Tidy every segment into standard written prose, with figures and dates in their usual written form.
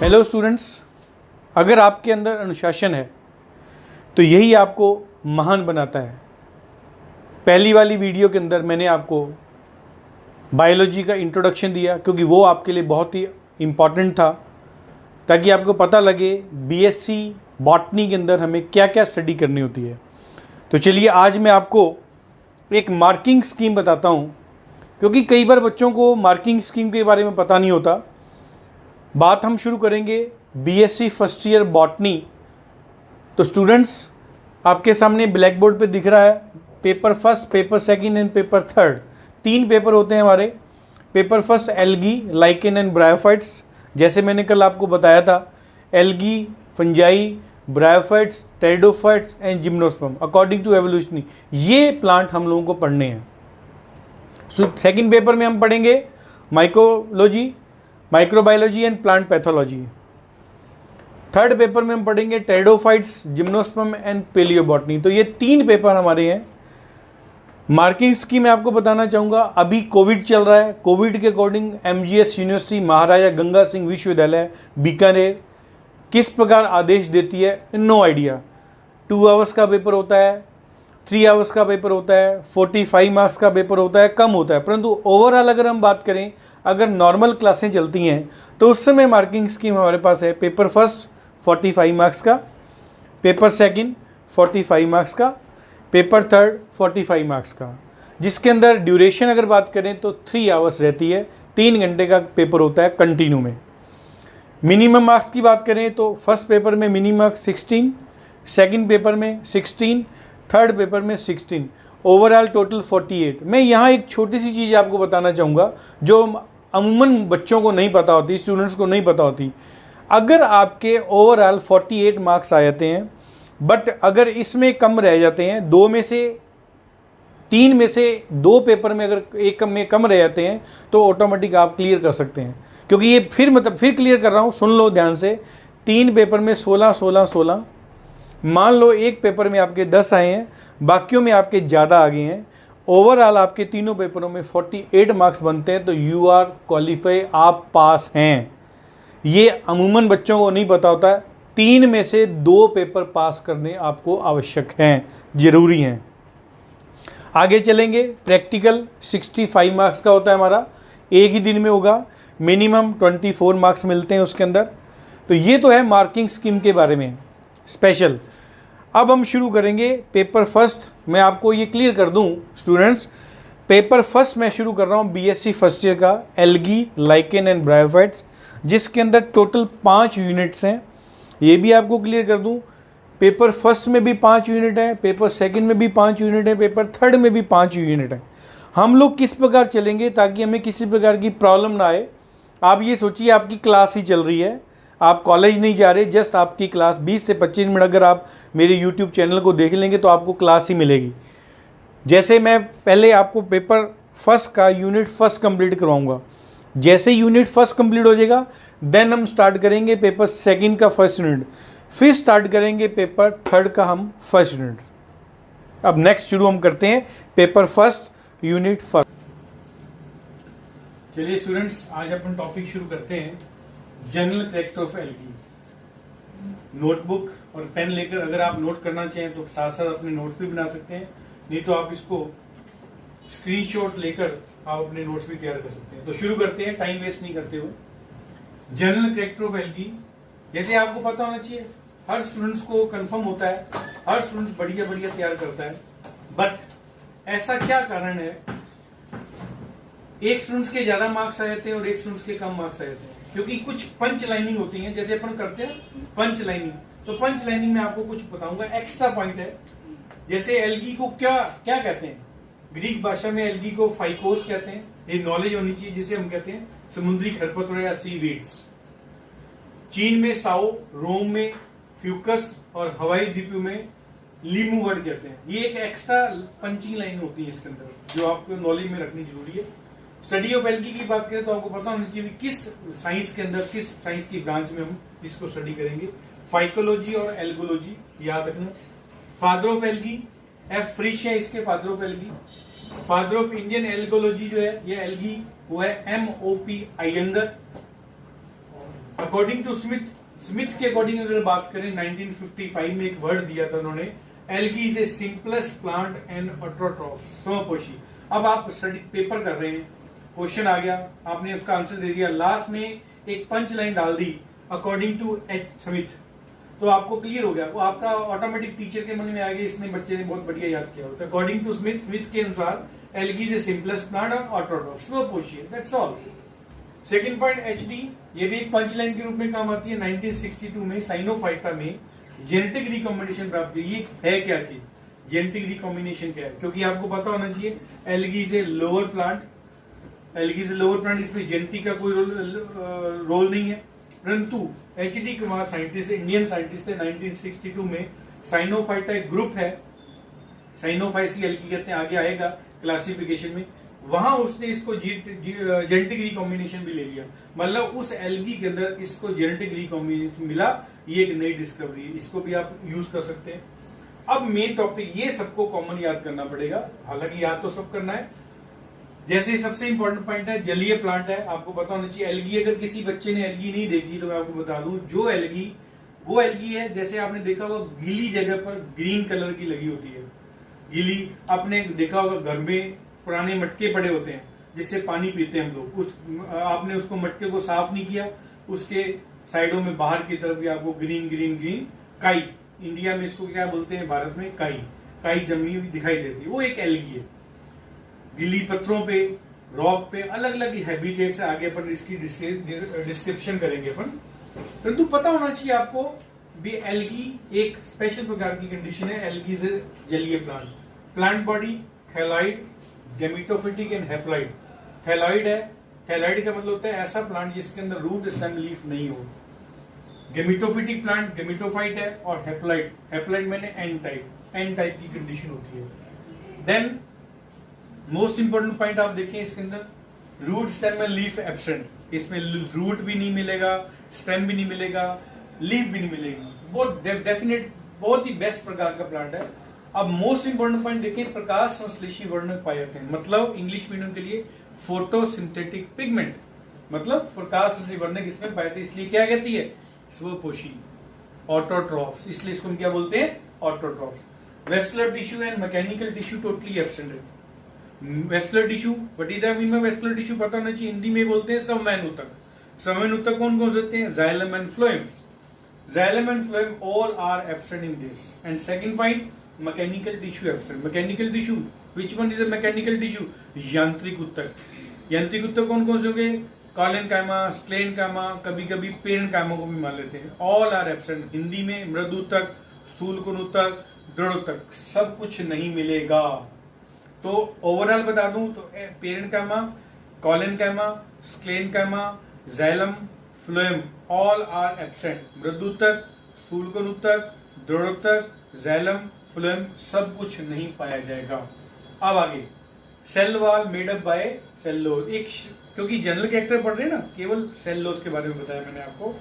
Hello students, अगर आपके अंदर अनुशासन है तो यही आपको महान बनाता है। पहली वाली वीडियो के अंदर मैंने आपको बायोलॉजी का इंट्रोडक्शन दिया क्योंकि वो आपके लिए बहुत ही इम्पॉर्टेंट था, ताकि आपको पता लगे बीएससी बॉटनी के अंदर हमें क्या क्या स्टडी करनी होती है। तो चलिए आज मैं आपको एक मार्किंग स्कीम बताता हूँ, क्योंकि कई बार बच्चों को मार्किंग स्कीम के बारे में पता नहीं होता। बात हम शुरू करेंगे बीएससी फर्स्ट ईयर बॉटनी। तो स्टूडेंट्स, आपके सामने ब्लैक बोर्ड पे दिख रहा है paper first, paper second and paper third. 3 paper होते हैं हमारे। Paper first algae, lichen and bryophytes. जैसे मैंने कल आपको बताया था, algae, fungi, bryophytes, pteridophytes and gymnosperm according to एवोल्यूशनी, ये प्लांट हम लोगों को पढ़ने हैं। सेकंड पेपर में हम पढ़ेंगे mycology, microbiology and plant pathology. Third paper में हम पढ़ेंगे टेरिडोफाइट्स, जिम्नोस्पर्म एंड पेलियोबॉटनी। तो ये 3 पेपर हमारे हैं। मार्किंग स्कीम मैं आपको बताना चाहूँगा, अभी कोविड चल रहा है। कोविड के अकॉर्डिंग एमजीएस यूनिवर्सिटी महाराजा गंगा सिंह विश्वविद्यालय बीकानेर किस प्रकार आदेश देती है, नो आइडिया। 2 आवर्स का पेपर होता है, 3 आवर्स का पेपर होता है, 45 मार्क्स का पेपर होता है, कम होता है। परंतु ओवरऑल अगर हम बात करें, अगर नॉर्मल क्लासें चलती हैं तो उस समय मार्किंग स्कीम हमारे पास है पेपर फर्स्ट 45 मार्क्स का, पेपर सेकंड 45 मार्क्स का, पेपर थर्ड 45 मार्क्स का, जिसके अंदर ड्यूरेशन अगर बात करें तो 3 आवर्स रहती है। 3 घंटे का पेपर होता है कंटिन्यू में। मिनिमम मार्क्स की बात करें तो फर्स्ट पेपर में मिनिमम मार्क्स 16, सेकंड पेपर में 16, थर्ड पेपर में 16, ओवरऑल टोटल 48। मैं यहाँ एक छोटी सी चीज़ आपको बताना चाहूँगा जो अमूमन बच्चों को नहीं पता होती, स्टूडेंट्स को नहीं पता होती। अगर आपके ओवरऑल 48 मार्क्स आ जाते हैं, बट अगर इसमें कम रह जाते हैं, 2 में से 3 में से 2 पेपर में अगर एक में कम रह जाते हैं, तो ऑटोमेटिक आप क्लियर कर सकते हैं। क्योंकि ये फिर क्लियर कर रहा हूँ, सुन लो ध्यान से। 3 पेपर में 16, 16, 16। मान लो एक पेपर में आपके 10 आए हैं, बाकियों में आपके ज़्यादा आ गए हैं, ओवरऑल आपके तीनों पेपरों में 48 मार्क्स बनते हैं, तो यू आर क्वालिफाई, आप पास हैं। ये अमूमन बच्चों को नहीं पता होता है। 3 में से 2 पेपर पास करने आपको आवश्यक हैं, ज़रूरी हैं। आगे चलेंगे। प्रैक्टिकल 65 मार्क्स का होता है हमारा, एक ही दिन में होगा। मिनिमम 24 मार्क्स मिलते हैं उसके अंदर। तो ये तो है मार्किंग स्कीम के बारे में स्पेशल। अब हम शुरू करेंगे पेपर फर्स्ट। मैं आपको ये क्लियर कर दूं स्टूडेंट्स, पेपर फर्स्ट मैं शुरू कर रहा हूँ बीएससी फर्स्ट ईयर का, एल्गी, लाइकेन एंड ब्रायोफाइट्स, जिसके अंदर टोटल 5 यूनिट्स हैं। ये भी आपको क्लियर कर दूं, पेपर फर्स्ट में भी 5 यूनिट है, पेपर सेकंड में भी 5 यूनिट है, पेपर थर्ड में भी 5 यूनिट है। हम लोग किस प्रकार चलेंगे ताकि हमें किसी प्रकार की प्रॉब्लम ना आए। आप ये सोचिए आपकी क्लास ही चल रही है, आप कॉलेज नहीं जा रहे, जस्ट आपकी क्लास 20 से 25 मिनट अगर आप मेरे यूट्यूब चैनल को देख लेंगे तो आपको क्लास ही मिलेगी। जैसे मैं पहले आपको पेपर फर्स्ट का यूनिट फर्स्ट कंप्लीट करवाऊंगा, जैसे यूनिट फर्स्ट कंप्लीट हो जाएगा देन हम स्टार्ट करेंगे पेपर सेकंड का फर्स्ट यूनिट, फिर स्टार्ट करेंगे पेपर थर्ड का हम फर्स्ट यूनिट। अब नेक्स्ट शुरू हम करते हैं पेपर फर्स्ट यूनिट फर्स्ट। चलिए स्टूडेंट्स, आज अपन टॉपिक शुरू करते हैं general character of algae. Notebook और पेन लेकर अगर आप नोट करना चाहें तो साथ साथ अपने नोट्स भी बना सकते हैं, नहीं तो आप इसको स्क्रीनशॉट लेकर आप अपने नोट्स भी तैयार कर सकते हैं। तो शुरू करते हैं टाइम वेस्ट नहीं करते हुए। जनरल कैरेक्टर ऑफ एल्गी, जैसे आपको पता होना चाहिए, हर स्टूडेंट्स को कंफर्म होता है, हर स्टूडेंट्स बढ़िया बढ़िया तैयार करता है, बट ऐसा क्या कारण है एक स्टूडेंट्स के ज्यादा मार्क्स आ जाते हैं और एक स्टूडेंट्स के कम मार्क्स आ जाते हैं? क्योंकि कुछ पंच लाइनिंग होती है, जैसे अपन करते हैं पंच लाइनिंग। तो पंच लाइनिंग में आपको कुछ बताऊंगा, एक्स्ट्रा पॉइंट है। जैसे एल्गी को क्या क्या कहते हैं, ग्रीक भाषा में एल्गी को फाइकोस कहते हैं। ये नॉलेज होनी चाहिए, जिसे हम कहते हैं समुद्री खरपतवार या सी वीड्स। चीन में साओ, रोम में फ्यूकस और हवाई द्वीपों में लीमू वर्ड कहते हैं। ये एक एक्स्ट्रा पंचिंग लाइन होती है इसके अंदर, जो आपको नॉलेज में रखनी जरूरी है। स्टडी ऑफ एल्गी की बात करें तो आपको पता होना चाहिए किस साइंस के अंदर, किस साइंस की ब्रांच में हम इसको स्टडी करेंगे। फाइकोलॉजी और एल्गोलॉजी याद रखना। Father of algae F Fritsch है इसके father of algae. Father of Indian algology जो है, ये एल्गी वो है MOP Iyengar. According to Smith के अकॉर्डिंग अगर बात करें 1955 में एक वर्ड दिया था उन्होंने, algae is a simplest plant and autotroph, समपोषी। अब आप स्टडी पेपर कर रहे हैं, क्वेश्चन आ गया, आपने उसका आंसर दे दिया, लास्ट में एक पंच लाइन डाल दी अकॉर्डिंग टू एच स्मिथ, तो आपको क्लियर हो गया, वो आपका ऑटोमेटिक टीचर के मन में आ गया, इसने बच्चे ने बहुत बढ़िया याद किया होता है। अकॉर्डिंग टू स्मिथ के अनुसार algae is a simplest plant and autotroph, समपोषी, that's all. Second point HD, ये भी एक पंच लाइन के रूप में काम आती है। 1962 में साइनोफाइटा में जेनेटिक रिकॉम्बिनेशन प्राप्त हुई। ये है क्या चीज, जेनेटिक रिकॉम्बिनेशन क्या है, क्योंकि आपको पता होना चाहिए algae is a lower plant, algae is a lower plant, इसमें जेनेटिक का कोई रोल नहीं है। परंतु HD Kumar scientist, Indian scientist थे, 1962 में साइनोफाइटा एक ग्रुप है, साइनोफाइसी एल्गी कहते हैं, आगे आएगा क्लासिफिकेशन में, वहां उसने इसको जेनेटिक रिकॉम्बिनेशन भी ले लिया, मतलब उस एल्गी के अंदर इसको जेनेटिक रिकॉम्बिनेशन मिला। ये एक नई डिस्कवरी है, इसको भी आप यूज कर सकते हैं। अब मेन टॉपिक, ये सबको कॉमन याद करना पड़ेगा, हालांकि याद तो सब करना है। जैसे सबसे इंपॉर्टेंट पॉइंट है जलीय प्लांट है, आपको पता होना चाहिए एल्गी। अगर किसी बच्चे ने एल्गी नहीं देखी तो मैं आपको बता दूं, जो एल्गी वो एल्गी है, जैसे आपने देखा होगा गीली जगह पर ग्रीन कलर की लगी होती है, गीली, आपने देखा होगा घर में पुराने मटके पड़े होते हैं जिससे पानी पीते हैं हम लोग, उस आपने उसको मटके को साफ नहीं किया, उसके साइडों में बाहर की तरफ भी आपको ग्रीन ग्रीन ग्रीन काई, इंडिया में इसको क्या बोलते हैं, भारत में काई जमी हुई दिखाई देती है, वो एक एल्गी है। गीली पत्थरों पे, रॉक पे, अलग अलग हैबिटेट से आगे अपन इसकी डिस्क्रिप्शन करेंगे अपन। परंतु पता होना चाहिए आपको भी एल्गी एक स्पेशल प्रकार की कंडीशन है, एल्गी से जलीय plant body thalloid, gametophytic and haploid. Thalloid है, थैलाइड का मतलब होता है ऐसा प्लांट जिसके अंदर रूट स्टेम लीफ नहीं हो। गेमिटोफिटिक प्लांट गेमिटोफाइट है, और हैप्लॉइड मैंने एन टाइप की कंडीशन होती है। देन मोस्ट इंपोर्टेंट पॉइंट आप देखें इसके अंदर, root stem and leaf absent, इसमें रूट भी नहीं मिलेगा, स्टेम भी नहीं मिलेगा, लीफ भी नहीं मिलेगी, बहुत डेफिनेट, बहुत ही बेस्ट प्रकार का प्लांट है। अब मोस्ट इंपोर्टेंट पॉइंट देखिए, प्रकाश संश्लेषी वर्णक पाए जाते हैं, मतलब इंग्लिश मीडियम के लिए फोटोसिंथेटिक पिगमेंट, मतलब प्रकाश संश्लेषी वर्णक इसमें पाए जाते हैं, इसलिए क्या कहती है, स्वपोषी, ऑटोट्रॉफ्स, इसलिए इसको हम क्या बोलते हैं, autotrophs. Vascular tissue and mechanical tissue totally absent है। Vascular tissue, what is the meaning of vascular tissue पता होना चाहिए, हिंदी में बोलते हैं संवहन ऊतक। संवहन ऊतक कौन कौन से होते हैं, xylem and phloem, xylem and phloem all are absent in this. And second point, mechanical tissue absent. Mechanical tissue, which one is a mechanical tissue, यांत्रिक ऊतक। यांत्रिक ऊतक कौन कौन से होंगे, कॉलेनकाइमा, स्क्लेनकाइमा, कभी कभी पेरेनकाइमा को भी मान लेते हैं, ऑल आर एब्सेंट। हिंदी में मृदु ऊतक, स्थूलकोण ऊतक, दृढ़ ऊतक, सब कुछ नहीं मिलेगा। तो ओवरऑल बता दूं तो parenchyma, collenchyma, sclerenchyma, xylem, phloem all are absent. मृदु ऊतक, स्थूलकोण ऊतक, दृढ़ ऊतक, जाइलम, फ्लोएम सब कुछ नहीं पाया जाएगा। अब आगे, cell wall made up by cellulose, एक क्योंकि जनरल कैरेक्टर पढ़ रहे हैं ना, केवल सेलुलोज के बारे में बताया मैंने आपको,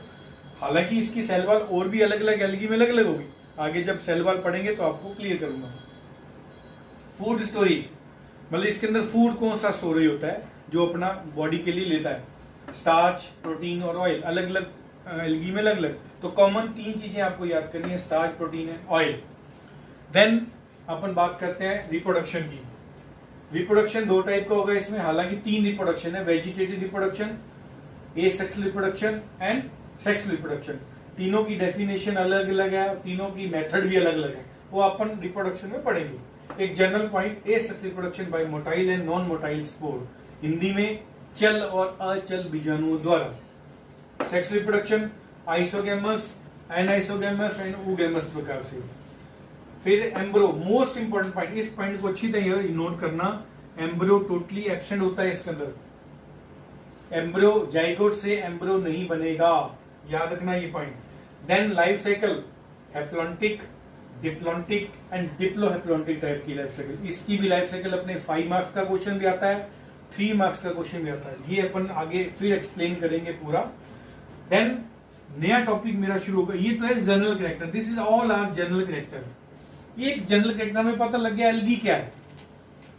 हालांकि इसकी सेल वॉल और भी अलग अलग एल्गी में अलग अलग होगी, आगे जब सेल वॉल पढ़ेंगे तो आपको क्लियर करूंगा। फूड स्टोरेज, मतलब इसके अंदर फूड कौन सा स्टोरेज होता है जो अपना बॉडी के लिए लेता है, स्टार्च, प्रोटीन और ऑयल, अलग अलग एल्गी में अलग अलग। तो कॉमन तीन चीजें आपको याद करनी है, starch, protein and oil. Then अपन बात करते हैं रिप्रोडक्शन की। रिप्रोडक्शन दो टाइप का होगा इसमें, हालांकि तीन रिप्रोडक्शन है, vegetative reproduction, asexual reproduction and sexual reproduction. तीनों की डेफिनेशन अलग अलग है, तीनों की मेथड भी अलग अलग है, वो अपन रिप्रोडक्शन में पढ़ेंगे। एक general point, asexual reproduction by motile and non motile spore, Hindi में चल और अचल बीजाणुओं द्वारा। Sexual reproduction isogamous, anisogamous and oogamous प्रकार से। फिर एम्ब्रो, मोस्ट इंपोर्टेंट पॉइंट, इस पॉइंट को अच्छी तरह नोट करना, एम्ब्रो टोटली एब्सेंट होता है इसके अंदर, एम्ब्रो जाइगोट से एम्ब्रो नहीं बनेगा, याद रखना ये point. Then life cycle, haplontic, diplontic and diplohaplontic type की लाइफ साइकिल, इसकी भी लाइफ साइकिल अपने 5 मार्क्स का क्वेश्चन भी आता है, 3 मार्क्स का क्वेश्चन भी आता है, ये अपन आगे फिर एक्सप्लेन करेंगे पूरा। देन नया टॉपिक मेरा शुरू होगा, ये तो है general character, this is all are general character. ये एक जनरल कैरेक्टर में पता लग गया एल्गी क्या है,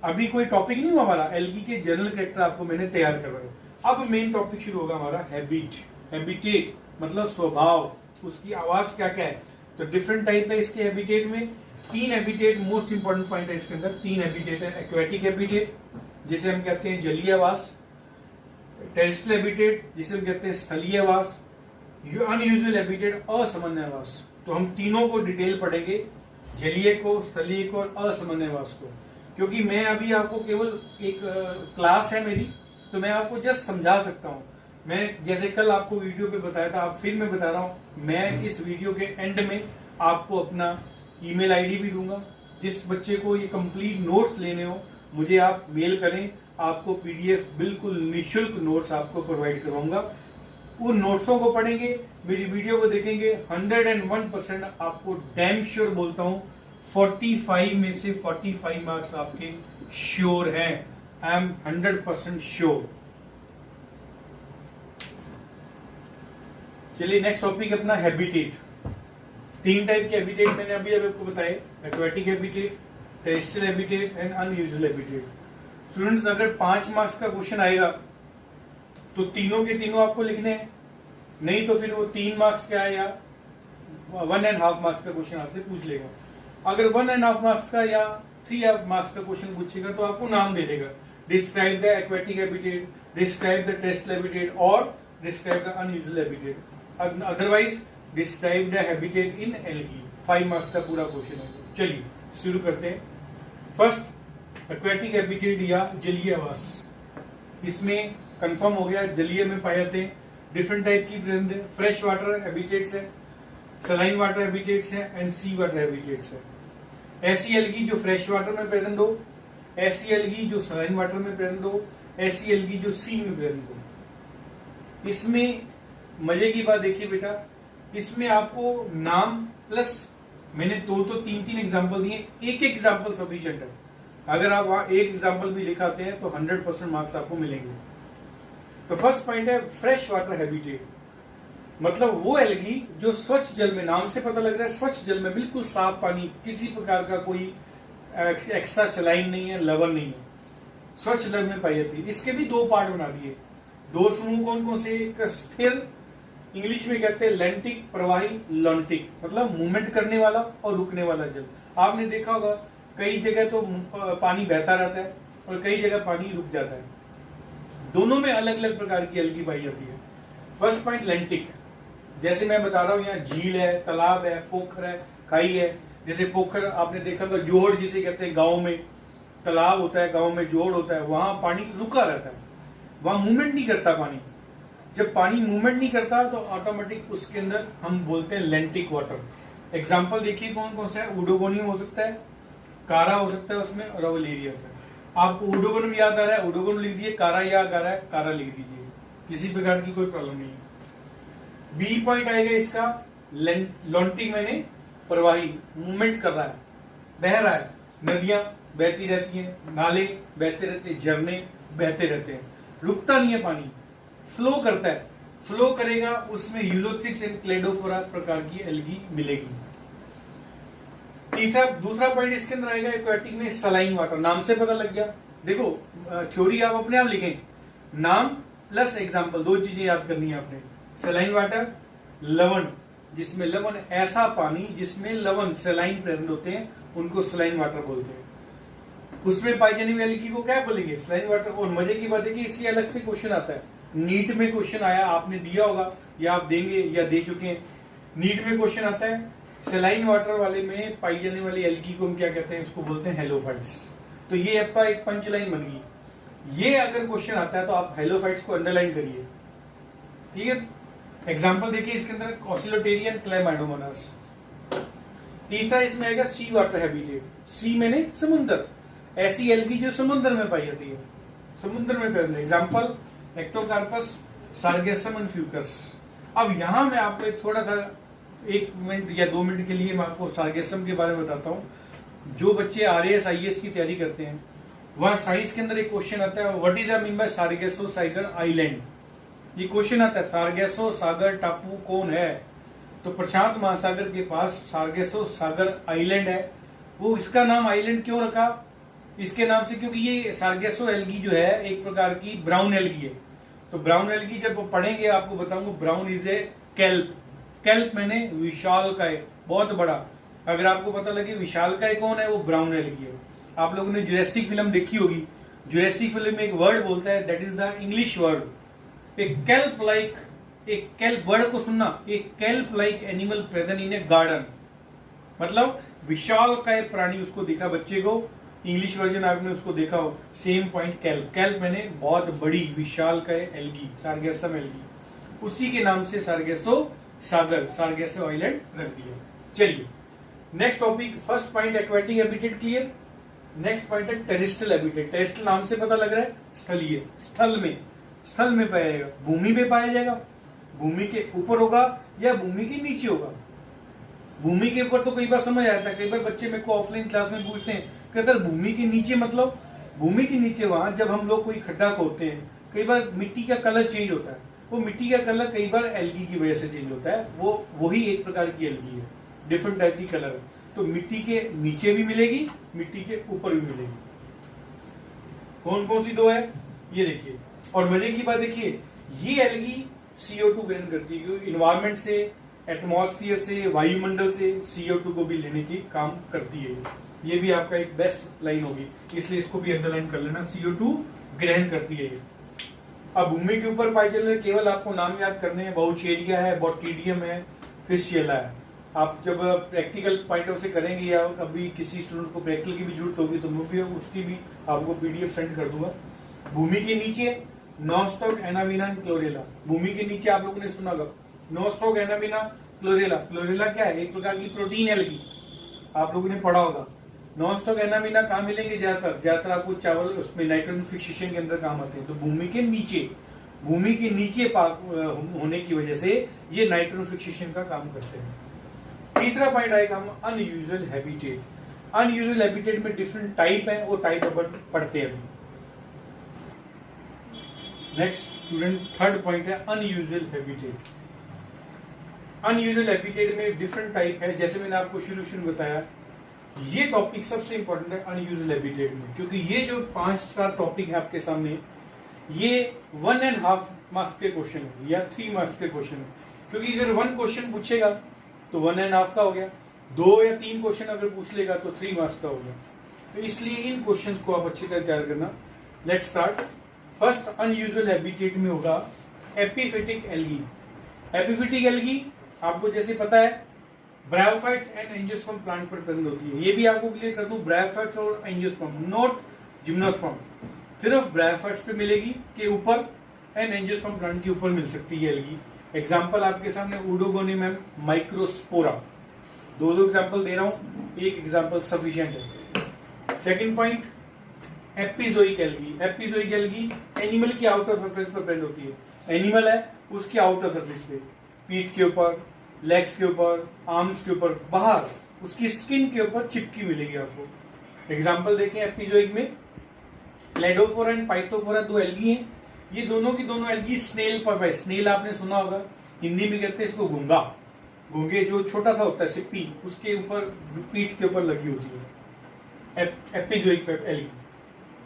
अभी कोई टॉपिक नहीं हुआ हमारा, एल्गी के जनरल कैरेक्टर आपको मैंने तैयार करवाया। अब मेन टॉपिक शुरू होगा हमारा हैबिट, हैबिटेट, मतलब स्वभाव, उसकी आवाज क्या क्या है। तो डिफरेंट टाइप है इसके हैबिटेट में। 3 हैबिटेट मोस्ट इंपॉर्टेंट पॉइंट है इसके अंदर। 3 हैबिटेट है। एक्वेटिक हैबिटेट जिसे हम कहते हैं जलीय आवास, टेरेस्ट्रियल हैबिटेट जिसे हम कहते हैं स्थलीय आवास, अनयूजुअल हैबिटेट असामान्य आवास। तो हम तीनों को डिटेल पढ़ेंगे, जलीय को, स्थलीय को और असामान्य आवास को। क्योंकि मैं अभी आपको केवल एक क्लास है मेरी, तो मैं आपको जस्ट समझा सकता हूं। मैं जैसे कल आपको वीडियो पे बताया था, आप फिर मैं बता रहा हूं। मैं इस वीडियो के एंड में आपको अपना ईमेल आईडी भी दूंगा। जिस बच्चे को ये कंप्लीट नोट्स लेने हो मुझे आप मेल करें, आपको पीडीएफ बिल्कुल निःशुल्क नोट्स आपको प्रोवाइड करवाऊंगा। उन नोट्सों को पढ़ेंगे, मेरी वीडियो को देखेंगे, 101% आपको डैम श्योर बोलता हूं 45 में से 45 मार्क्स आपके श्योर हैं। I am 100% sure. चलिए नेक्स्ट टॉपिक अपना हैबिटेट। 3 टाइप के हैबिटेट मैंने अभी आपको बताए, aquatic habitat, terrestrial habitat and unusual habitat. Students अगर 5 मार्क्स का क्वेश्चन आएगा तो तीनों के तीनों आपको लिखने हैं, नहीं तो फिर वो 3 मार्क्स का या 1.5 मार्क्स का क्वेश्चन आपसे पूछ लेगा। अगर 1.5 मार्क्स का या 3 मार्क्स का क्वेश्चन पूछेगा तो आपको नाम दे देगा, describe the aquatic habitat, describe the terrestrial habitat और describe the unusual habitat. Otherwise describe the habitat in algae. 5 marks का पूरा क्वेश्चन है। चलिए शुरू करते हैं। फर्स्ट एक्वेटिक हैबिटेट या जलीय आवास। इसमें कंफर्म हो गया जलीय में पाए जाते हैं। डिफरेंट टाइप की प्रेजेंट है, फ्रेश वाटर हैबिटेट्स है, सलाइन वाटर हैबिटेट्स है एंड सी वाटर हैबिटेट्स है। ऐसी एल्गी जो फ्रेश वाटर में प्रेजेंट हो, ऐसी एल्गी जो सलाइन वाटर में प्रेजेंट हो, ऐसी एल्गी जो सी में प्रेजेंट हो। इसमें मजे की बात देखिए बेटा, इसमें आपको नाम प्लस मैंने 2-3 एग्जाम्पल दिए, एक एग्जाम्पल सफिशिएंट है। अगर आप वहां एक एग्जाम्पल भी लिखाते हैं तो 100% मार्क्स आपको मिलेंगे। तो फर्स्ट पॉइंट है फ्रेश वाटर हैबिटेट, मतलब वो एल्गी जो स्वच्छ जल में, नाम से पता लग रहा है स्वच्छ जल में, बिल्कुल साफ पानी, किसी प्रकार का कोई एक्स्ट्रा सलाइन नहीं है, लवण नहीं है, स्वच्छ जल में पाई जाती है। इसके भी 2 पार्ट बना दिए। 2 समूह कौन कौन से, एक स्थिर, इंग्लिश में कहते हैं लेंटिक, प्रवाही, लॉन्टिक, मतलब मूवमेंट करने वाला और रुकने वाला जल। आपने देखा होगा कई जगह तो पानी बहता रहता है और कई जगह पानी रुक जाता है। दोनों में अलग अलग प्रकार की एल्गी पाई जाती है। फर्स्ट पॉइंट लेंटिक, जैसे मैं बता रहा हूं, यहाँ झील है, तालाब है, पोखर है, खाई है। जैसे पोखर आपने देखा होगा, जोड़ जिसे कहते हैं, गांव में तालाब होता है, गांव में जोड़ होता है, वहां पानी रुका रहता है, वहां मूवमेंट नहीं करता पानी। जब पानी मूवमेंट नहीं करता तो ऑटोमेटिक उसके अंदर हम बोलते हैं लेंटिक वाटर। एग्जाम्पल देखिए कौन कौन सा है, उडोगोनियम हो सकता है, कारा हो सकता है उसमें, और अवलेरिया होता है। आपको उडोगोनियम याद आ रहा है, उडोगोनियम लिख दिए, कारा याद आ रहा है, कारा लिख दीजिए, किसी प्रकार की कोई प्रॉब्लम नहीं है। बी पॉइंट आएगा इसका, लॉन्टिक मैंने प्रवाही, मूवमेंट कर रहा है, बह रहा है, नदियां बहती रहती हैं, नाले बहते रहते हैं, झरने बहते रहते हैं, रुकता नहीं है पानी, फ्लो करता है। फ्लो करेगा उसमें यूलोथिक्स एंड क्लेडोफोरा प्रकार की एल्गी मिलेगी। दूसरा पॉइंट इसके अंदर आएगा एक्वेटिक में सलाइन वाटर, नाम से पता लग गया। देखो थ्योरी आप अपने आप लिखें, नाम प्लस एग्जाम्पल, 2 चीजें याद करनी है आपने। सलाइन वाटर, लवण, जिसमें लवण, ऐसा पानी जिसमें लवण सलाइन प्रेजेंट होते हैं उनको सलाइन वाटर बोलते हैं। उसमें पाई जाने वाली एल्गी को क्या बोलेंगे, सलाइन वाटर। और मजे की बात है कि इसलिए अलग से क्वेश्चन आता है, नीट में क्वेश्चन आया, आपने दिया होगा या आप देंगे या दे चुके हैं। नीट में क्वेश्चन आता है सलाइन वाटर वाले में पाई जाने वाली एल्गी को हम क्या कहते हैं, उसको बोलते हैं हेलोफाइट्स। तो ये आपका एक पंच लाइन बन गई। ये अगर क्वेश्चन आता है तो आप हेलोफाइट्स को अंडरलाइन करिए, ठीक है। एग्जाम्पल देखिए इसके अंदर, ऑसिलोटेरियन क्लैमाइडोमोनास। तीसरा इसमें आएगा सी वाटर हैबिटेट। सी मैंने समुद्र, ऐसी एल्गी जो समुद्र में पाई जाती है, समुद्र में पैदा। Example Ectocarpus, sargassum and Fucus. अब यहां मैं आपको एक थोड़ा सा 1 मिनट या 2 मिनट के लिए मैं आपको सार्गेसम के बारे में बताता हूं। जो बच्चे RAS IAS की तैयारी करते हैं वहां साइंस के अंदर एक क्वेश्चन आता है, what is the mean by सार्गेसो Sagar island. ये क्वेश्चन आता है, सार्गेसो सागर टापू कौन है। तो प्रशांत महासागर के पास सार्गेसो सागर आइलैंड है। वो इसका नाम आइलैंड क्यों रखा, इसके नाम से, क्योंकि ये सार्गेसो एल्गी जो है एक प्रकार की ब्राउन एल्गी है। तो ब्राउन एल्गी जब पढ़ेंगे आपको बताऊंगा, brown is a kelp, kelp मैंने विशालकाय, बहुत बड़ा। अगर आपको पता लगे विशालकाय कौन है, वो ब्राउन एल्गी है। आप लोगों ने जुरासिक फिल्म देखी होगी, जुरासिक फिल्म में एक वर्ड बोलता है, that is the English word a kelp like, एक केल्प वर्ड को सुनना, एक kelp like animal present in A garden, मतलब विशालकाय प्राणी उसको दिखा बच्चे को, इंग्लिश वर्जन आपने उसको देखा हो, सेम पॉइंट केल्प, केल्प मैंने बहुत बड़ी विशालकाय एल्गी, सारगेसम एल्गी, उसी के नाम से सारगेसो सागर, सारगेसो आइलैंड रख दिया। चलिए next topic, first point aquatic habitat clear, next point है टेरेस्ट्रियल हैबिटेट। टेरेस्ट्रियल नाम से पता लग रहा है स्थलीय, स्थल में पाया जाएगा, भूमि पे पाया जाएगा, भूमि के ऊपर होगा या भूमि के नीचे होगा। भूमि के ऊपर तो कई बार समझ आता है, कई बार बच्चे मेरे को ऑफलाइन क्लास में पूछते हैं कि सर भूमि के नीचे मतलब, भूमि के नीचे वहां जब हम लोग कोई खड्डा खोदते हैं, कई बार मिट्टी का कलर चेंज होता है, वो मिट्टी का कलर कई बार एल्गी की वजह से चेंज होता है, वो वही एक प्रकार की एल्गी है, डिफरेंट टाइप की कलर है, तो मिट्टी के नीचे भी मिलेगी, मिट्टी के ऊपर भी मिलेगी। कौन कौन सी दो है ये देखिए, और मजे की बात देखिए, ये एल्गी CO2 ग्रहण करती है, क्योंकि इन्वायरमेंट से, एटमॉस्फेयर से, वायुमंडल से CO2 को भी लेने की काम करती है। ये भी आपका एक बेस्ट लाइन होगी, इसलिए इसको भी अंडरलाइन कर लेना, CO2 ग्रहण करती है। अब भूमि के ऊपर पाए चल रहे, केवल आपको नाम याद करने हैं, बाउचेरिया है, बॉटिडियम है, फिस्चेला है। आप जब प्रैक्टिकल पॉइंट ऑफ से करेंगे या कभी किसी स्टूडेंट को प्रैक्टिकल की भी जरूरत होगी तो मैं भी उसकी भी आपको PDF सेंड कर दूंगा। भूमि के नीचे नॉस्टॉक एनाविना क्लोरेला, भूमि के नीचे आप लोगों ने सुना होगा नॉस्टॉक एनाविना क्लोरेला, क्लोरेला क्या है, एक प्रकार की प्रोटीन एल्गी, आप लोगों ने पढ़ा होगा। नॉस्टॉक एनाविना कहाँ मिलेंगे ज्यादातर आपको चावल, उसमें नाइट्रोजन फिक्सेशन के अंदर काम आते हैं, तो भूमि के नीचे, भूमि के नीचे होने की वजह से ये नाइट्रोजन फिक्सेशन का काम करते हैं। तीसरा पॉइंट आएगा हम अनयूजुअल हैबिटेट। अनयूजुअल हैबिटेट में डिफरेंट टाइप है, वो टाइप अपन पढ़ते हैं अभी। नेक्स्ट स्टूडेंट, थर्ड पॉइंट है अनयूजुअल हैबिटेट। अनयूजुअल हैबिटेट में डिफरेंट टाइप है, जैसे मैंने आपको शुरू में बताया, ये टॉपिक सबसे इंपॉर्टेंट है अनयूजुअल हैबिटेट में, क्योंकि ये जो 5 टॉपिक है आपके सामने, ये 1.5 मार्क्स के क्वेश्चन है या 3 मार्क्स के क्वेश्चन है, क्योंकि अगर 1 क्वेश्चन पूछेगा तो 1.5 का हो गया, 2 या 3 क्वेश्चन अगर पूछ लेगा तो 3 मार्क्स का हो गया। तो इसलिए इन क्वेश्चंस को आप अच्छी तरह तैयार करना। Let's start. First unusual habitat में होगा एपिफिटिक एल्गी। एपिफिटिक एल्गी आपको जैसे पता है ब्रायोफाइट्स एंड एंजियोस्पर्म प्लांट पर प्रेजेंट होती है, ये भी आपको क्लियर कर दूं, ब्रायोफाइट्स और एंजियोस्पर्म, नॉट जिम्नोस्पर्म, सिर्फ ब्रायोफाइट्स पे मिलेगी के ऊपर एंड एंजियोस्पर्म प्लांट के ऊपर मिल सकती है एल्गी। एग्जाम्पल आपके सामने ओडोगोनियम माइक्रोस्पोरा, 2 एग्जाम्पल दे रहा हूं, एक एग्जाम्पल सफिशिएंट है। Second point epizoic algae. Epizoic algae animal की आउटर सरफेस पर प्रेजेंट होती है, एनिमल है उसके आउटर सरफेस पे, पीठ के ऊपर, लेग्स के ऊपर, आर्म्स के ऊपर, बाहर उसकी स्किन के ऊपर चिपकी मिलेगी आपको। एग्जाम्पल देखें एपिजोइक में क्लेडोफोरा एंड पाइथोफोरा 2 एल्गी हैं, ये दोनों की दोनों एल्गी स्नेल पर है। स्नेल आपने सुना होगा, हिंदी में कहते हैं इसको घुंगा, घुंगे जो छोटा सा होता है सिप्पी, उसके ऊपर पीठ के ऊपर लगी होती है, एपिजोइक एल्गी।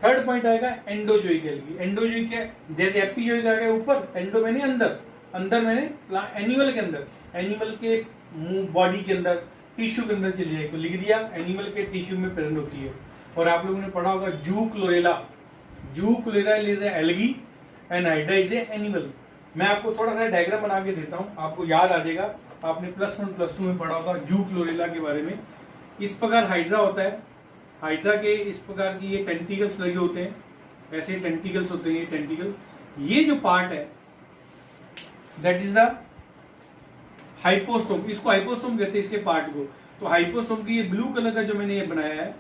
थर्ड पॉइंट आएगा एंडोजोइक एल्गी। एंडोजोइक क्या, जैसे एपिजोइक आ गया ऊपर, एंडो मैंने अंदर, अंदर मैंने एनिमल के अंदर, एनिमल के मुंह बॉडी के अंदर, टिश्यू के अंदर चली जाए तो लिख दिया एनिमल के टिश्यू में प्रेजेंट होती है। और आप लोगों ने पढ़ा होगा जू क्लोरेला, जू chlorella is algae and hydra is animal. मैं आपको थोड़ा सा डायग्राम बना के देता हूं, आपको याद आ जाएगा, आपने +1 +2 में पढ़ा होगा जू क्लोरेला के बारे में। इस प्रकार हाइड्रा होता है, हाइड्रा के इस प्रकार की ये टेंटिकल्स लगे होते हैं, ऐसे टेंटिकल्स होते हैं, ये टेंटिकल, ये जो पार्ट है दैट इज द हाइपोस्टोम, इसको हाइपोस्टोम कहते हैं इसके पार्ट को। तो हाइपोस्टोम की ये ब्लू कलर का जो मैंने ये बनाया है,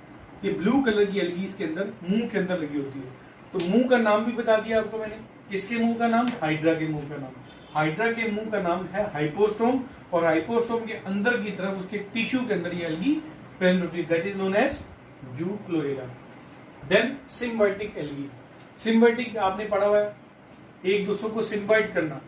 ये ब्लू कलर की एल्गी इसके अंदर मुंह के अंदर लगी होती है। तो मुंह का नाम भी बता दिया आपको मैंने, किसके मुंह का नाम, हाइड्रा के मुंह का नाम। हाइड्रा के मुंह का नाम है हाइपोस्टोम, और हाइपोस्टोम के अंदर की तरफ उसके टिश्यू के अंदर ये एल्गी प्रेजेंट होती है, that is known as zoochlorella. Then symbiotic algae. Symbiotic आपने पढ़ा हुआ है, एक दूसरे को सिम्बाइट करना,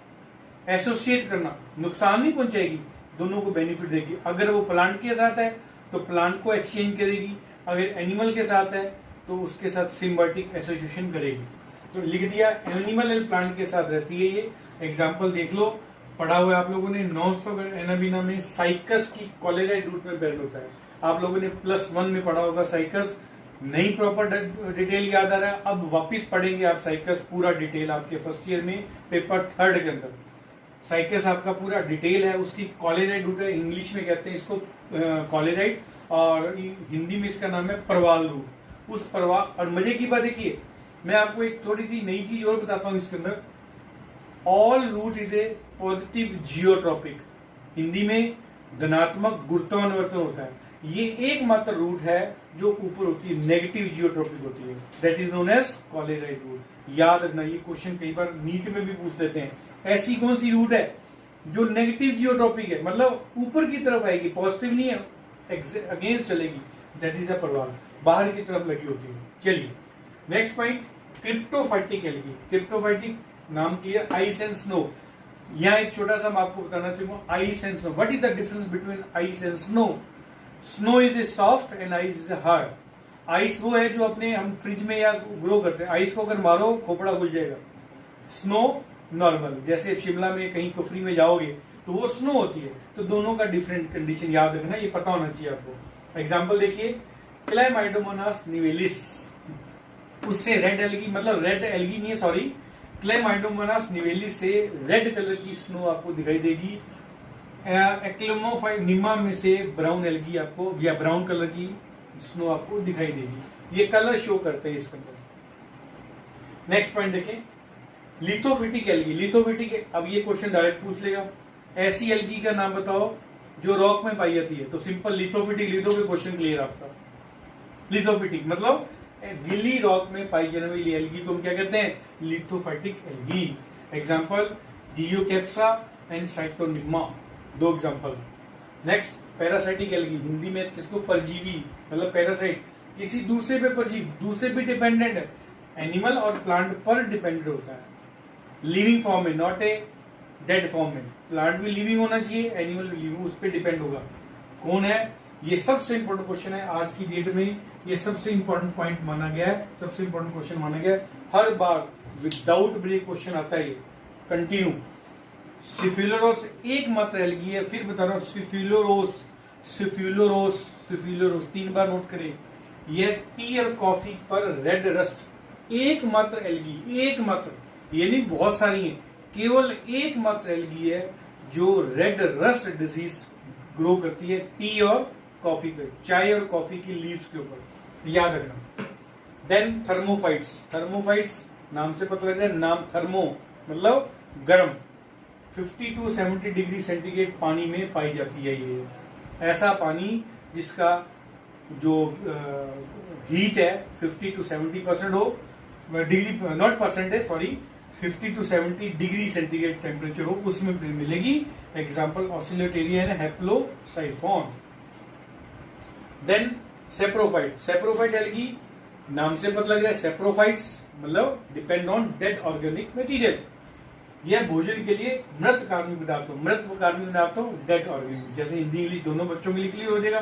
एसोसिएट करना, नुकसान नहीं पहुंचाएगी, दोनों को बेनिफिट देगी। अगर वो प्लांट के साथ है तो प्लांट को एक्सचेंज करेगी, अगर एनिमल के साथ है तो उसके साथ सिम्बायोटिक एसोसिएशन करेगी। तो लिख दिया एनिमल एंड प्लांट के साथ रहती है ये। एग्जाम्पल देख लो, पढ़ा हुआ है आप लोगों ने। नॉन-स्टॉप एनाबीना में साइकस की कॉलेराइड रूट में बैन होता है। आप लोगों ने +1 में पढ़ा होगा साइकस, नहीं प्रॉपर डिटेल याद आ रहा है, अब वापिस पढ़ेंगे आप साइकस पूरा डिटेल आपके फर्स्ट ईयर में पेपर 3 के अंदर। साइकस आपका पूरा डिटेल है, उसकी कॉलेराइड रूट है, इंग्लिश में कहते हैं इसको कॉलेराइड, और हिंदी में इसका नाम है परवाल रूट। उस परवाल, और मजे की बात देखिए, मैं आपको एक थोड़ी सी नई चीज और बताता हूं इसके अंदर। All root is a positive geotropic, Hindi में धनात्मक गुरुत्वानुवर्तन होता है। ये एकमात्र रूट है जो ऊपर होती है, नेगेटिव जियोट्रॉपिक होती है, that is known as coralloid root. याद रखना, ये क्वेश्चन कई बार नीट में भी पूछ लेते हैं, ऐसी कौन सी रूट है जो नेगेटिव जियोट्रॉपिक है, मतलब ऊपर की तरफ आएगी, पॉजिटिव नहीं है, अगेंस्ट चलेगी, दैट इज अ परवाल, बाहर की तरफ लगी होती है। चलिए नेक्स्ट पॉइंट, क्रिप्टोफाइटिक एल्गी। क्रिप्टोफाइटिक नाम क्लियर, आइस एंड स्नो। यहाँ एक छोटा सा मैं आपको बताना चाहूंगा, ice and snow, what is the difference between ice and snow? Snow is a soft and ice is a hard. Ice वो है जो अपने हम फ्रिज में या ग्रो करते हैं, आइस को अगर मारो खोपड़ा खुल जाएगा। स्नो नॉर्मल, जैसे शिमला में कहीं कुफरी में जाओगे तो वो स्नो होती है। तो दोनों का डिफरेंट कंडीशन याद रखना, ये पता होना चाहिए आपको। एग्जाम्पल देखिए, क्लेमाइडोमोनास निवेलिस, उससे रेड एल्गी, मतलब रेड एल्गी नहीं है सॉरी, क्लेमाइडोमोनास निवेलिस से रेड कलर की स्नो आपको दिखाई देगी। एक्लेमोफाइनिमा में से ब्राउन एल्गी आपको, या ब्राउन कलर की स्नो आपको दिखाई देगी। ये कलर शो करते हैं इसके अंदर। नेक्स्ट पॉइंट देखें, लिथोफिटिक एल्गी। लिथोफिटिक, अब ये क्वेश्चन डायरेक्ट पूछ लेगा, ऐसी एल्गी का नाम बताओ जो रॉक में पाई जाती है। तो सिंपल लिथोफिटिक, लिथो के क्वेश्चन क्लियर आपका। लिथोफिटिक मतलब गीली रॉक में पाई जाने वाली एल्गी को हम क्या कहते हैं? Lithophytic algae. Example Gloeocapsa and Scytonema, 2 example. Next parasitic algae, Hindi में इसको परजीवी, मतलब पैरासाइट, किसी दूसरे पे परजीवी, दूसरे पे डिपेंडेंट है, एनिमल और प्लांट पर डिपेंडेंट होता है। लिविंग फॉर्म में, नॉट ए डेड फॉर्म में। प्लांट भी लिविंग होना चाहिए, एनिमल भी लिविंग, उस पर डिपेंड होगा। कौन है? ये सबसे इंपॉर्टेंट क्वेश्चन है आज की डेट में, ये सबसे इंपॉर्टेंट पॉइंट माना गया है, सबसे इंपॉर्टेंट क्वेश्चन माना गया है। हर बार विदाउट ब्रेक क्वेश्चन आता है, कंटिन्यू। सिफिलोरोस एकमात्र एल्गी है, फिर बता रहा हूं, सिफिलोरोस, सिफिलोरोस, सिफिलोरोस 3 बार नोट करें। यह टी और कॉफी पर रेड रस्ट एकमात्र एल्गी, एकमात्र, ये नहीं बहुत सारी है, केवल एकमात्र एल्गी है जो रेड रस्ट डिजीज ग्रो करती है टी और कॉफी पे, चाय और कॉफी की लीव्स के ऊपर, याद रखना। देन थर्मोफाइट्स, थर्मोफाइट्स नाम से पता लग रहा है, नाम थर्मो मतलब गर्म, 50 to 70 डिग्री सेंटीग्रेड पानी में पाई जाती है। ये ऐसा पानी जिसका जो हीट है 50 to 70% हो, डिग्री नॉट परसेंट है sorry, 50 to 70 degree centigrade temperature हो, उसमें मिलेगी। Example Oscillatoria Haplosiphon. Then saprophyte, saprophyte algae नाम से पता लग रहा है, सेप्रोफाइट्स मतलब depend on dead organic material. यह भोजन के लिए मृत कार्बनिक पदार्थों, मृत कार्बनिक पदार्थों, डेड ऑर्गेनिक, जैसे हिंदी इंग्लिश दोनों बच्चों के लिए क्लियर हो जाएगा,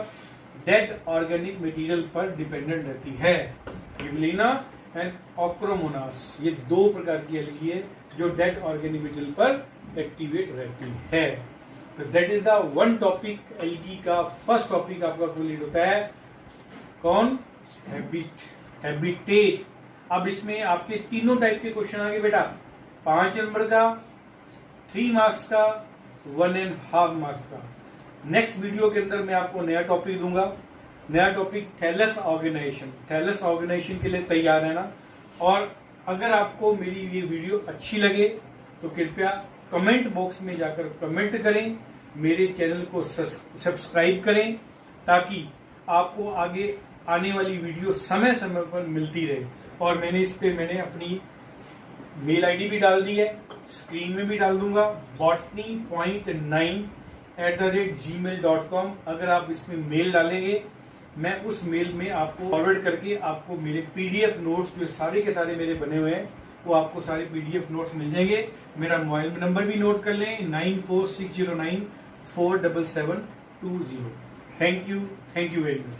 डेड ऑर्गेनिक मटेरियल पर डिपेंडेंट रहती है। गिबलिना एंड ऑक्रोमोनास, ये 2 प्रकार की एल्गी है जो डेड ऑर्गेनिक मटेरियल पर एक्टिवेट रहती है। तो that is the one topic, algae का फर्स्ट टॉपिक आपका कंप्लीट होता है। कौन? हैबिटेट। अब इसमें आपके तीनों टाइप के क्वेश्चन आ गए बेटा, 5 नंबर का, 3 मार्क्स का, 1.5 मार्क्स का। नेक्स्ट वीडियो के अंदर मैं आपको नया टॉपिक दूंगा, नया topic thallus organization. Thallus organization के लिए तैयार रहना। और अगर आपको मेरी ये वीडियो अच्छी लगे तो कृपया कमेंट बॉक्स में जाकर कमेंट करें, मेरे चैनल को सब्सक्राइब करें, ताकि आपको आगे आने वाली वीडियो समय समय पर मिलती रहे। और मैंने अपनी मेल आईडी भी डाल दी है, स्क्रीन में भी डाल दूंगा, botany.9@gmail.com। अगर आप इसमें मेल डालेंगे, मैं उस मेल में आपको फॉरवर्ड करके आपको मेरे PDF नोट्स जो सारे के सारे मेरे बने हुए हैं, वो आपको सारे PDF नोट्स मिल जाएंगे। मेरा मोबाइल नंबर भी नोट कर लें, 9460947720। Thank you very much.